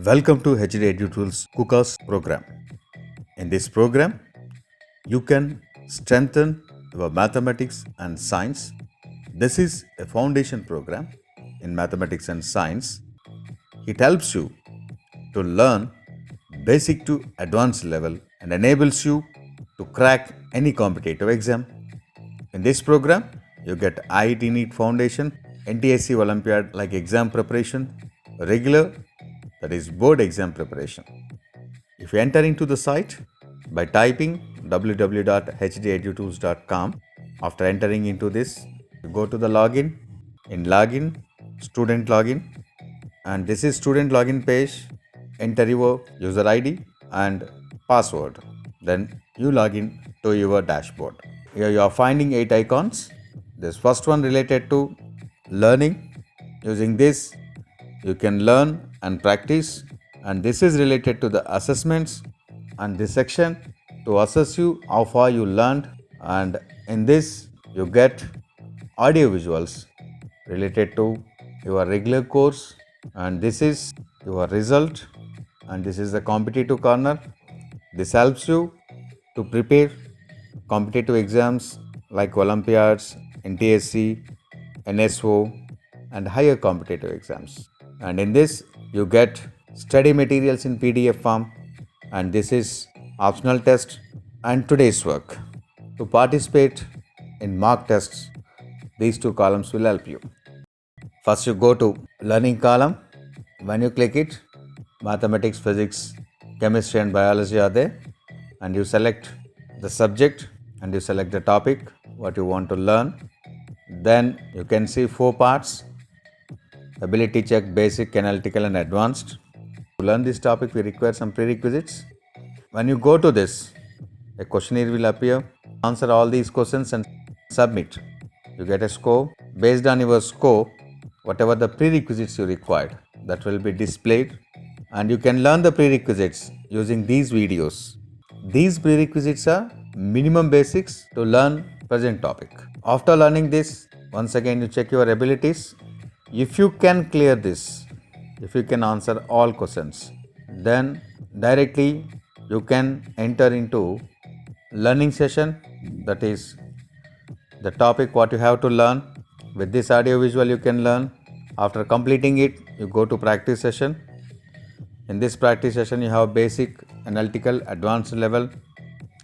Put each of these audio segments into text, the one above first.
Welcome to HD EduTools Kukas program. In this program, you can strengthen your mathematics and science. This is a foundation program in mathematics and science. It helps you to learn basic to advanced level and enables you to crack any competitive exam. In this program, you get IIT NEET Foundation, NTSC Olympiad like exam preparation, regular, that is board exam preparation. If you enter into the site by typing www.hdeduTools.com, after entering into this, you go to the login. In login, student login, and this is student login page. Enter your user ID and password. Then you log in to your dashboard. Here you are finding 8 icons. This first one related to learning. Using this, you can learn and practice, and this is related to the assessments, and this section to assess you how far you learned, and in this you get audio visuals related to your regular course, and this is your result, and this is the competitive corner. This helps you to prepare competitive exams like Olympiads, NTSC, NSO, and higher competitive exams. And in this, you get study materials in PDF form, and this is optional test and today's work. To participate in mock tests, these two columns will help you. First, you go to learning column. When you click it, mathematics, physics, chemistry, and biology are there, and you select the subject and you select the topic what you want to learn. Then you can see 4 parts: ability check, basic, analytical, and advanced. To learn this topic, we require some prerequisites. When you go to this, a questionnaire will appear. Answer all these questions and submit. You get a score. Based on your score, whatever the prerequisites you required, that will be displayed, and you can learn the prerequisites using these videos. These prerequisites are minimum basics to learn present topic. After learning this, once again you check your abilities. If you can clear this, if you can answer all questions, then directly you can enter into learning session, that is the topic what you have to learn. With this audio visual you can learn. After completing it, you go to practice session. In this practice session you have basic, analytical, advanced level.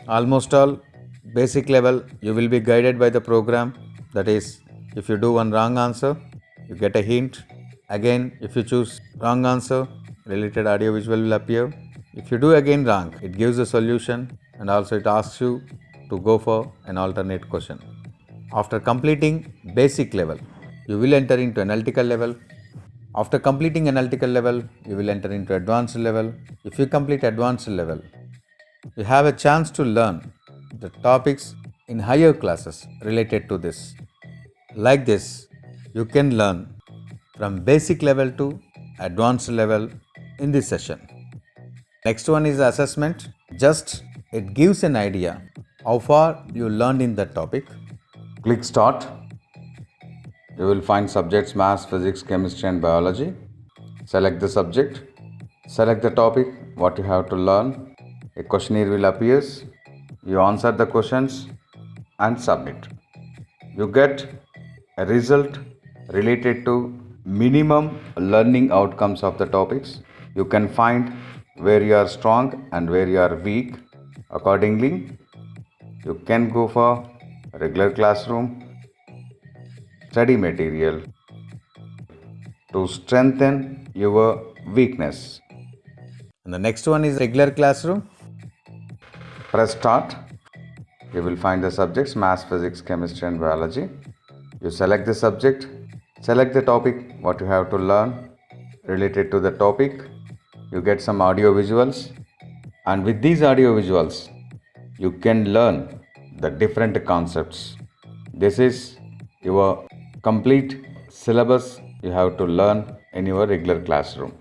Almost all basic level you will be guided by the program, that is if you do one wrong answer you get a hint. Again, if you choose wrong answer, related audio visual will appear. If you do again wrong, it gives a solution, and also it asks you to go for an alternate question. After completing basic level, you will enter into analytical level. After completing analytical level, you will enter into advanced level. If you complete advanced level, you have a chance to learn the topics in higher classes related to this. Like this, you can learn from basic level to advanced level in this session. Next one is assessment. Just it gives an idea how far you learned in that topic. Click start. You will find subjects maths, physics, chemistry, and biology. Select the subject. Select the topic what you have to learn. A questionnaire will appear. You answer the questions and submit. You get a result related to minimum learning outcomes of the topics. You can find where you are strong and where you are weak. Accordingly, you can go for regular classroom, study material to strengthen your weakness. And the next one is regular classroom. Press start. You will find the subjects maths, physics, chemistry, and biology. You select the subject, select the topic what you have to learn related to the topic. You get some audio visuals, and with these audio visuals you can learn the different concepts. This is your complete syllabus you have to learn in your regular classroom.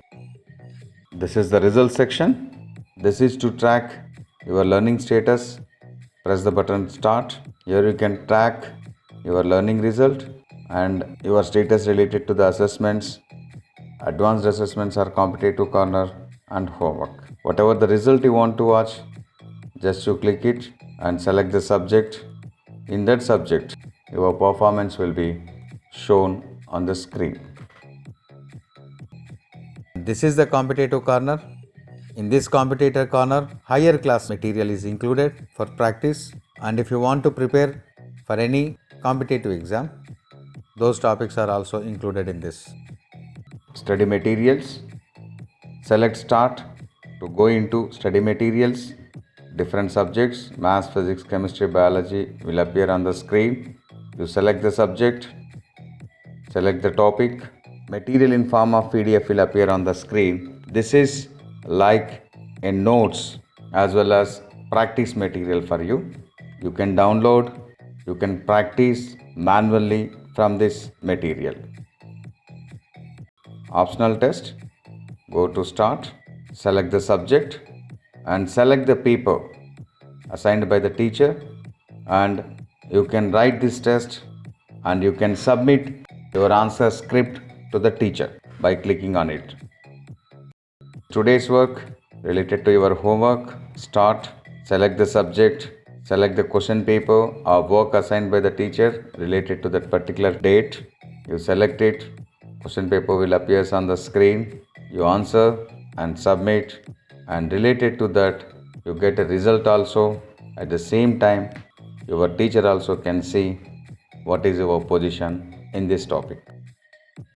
This is the result section. This is to track your learning status. Press the button start. Here you can track your learning result and your status related to the assessments advanced assessments are competitive corner and homework. Whatever the result you want to watch, just you click it and select the subject. In that subject, your performance will be shown on the screen. This is the competitive corner. In this competitor corner, higher class material is included for practice, and if you want to prepare for any competitive exam, those topics are also included in this. Study materials. Select start to go into study materials. Different subjects, maths, physics, chemistry, biology will appear on the screen. You select the subject, select the topic. Material in form of PDF will appear on the screen. This is like a notes as well as practice material for you. You can download, you can practice manually from this material. Optional test. Go to start, select the subject and select the paper assigned by the teacher, and you can write this test and you can submit your answer script to the teacher by clicking on it. Today's work related to your homework. Start, select the subject, select the question paper or work assigned by the teacher related to that particular date. You select it, question paper will appear on the screen. You answer and submit, and related to that you get a result also. At the same time, your teacher also can see what is your position in this topic.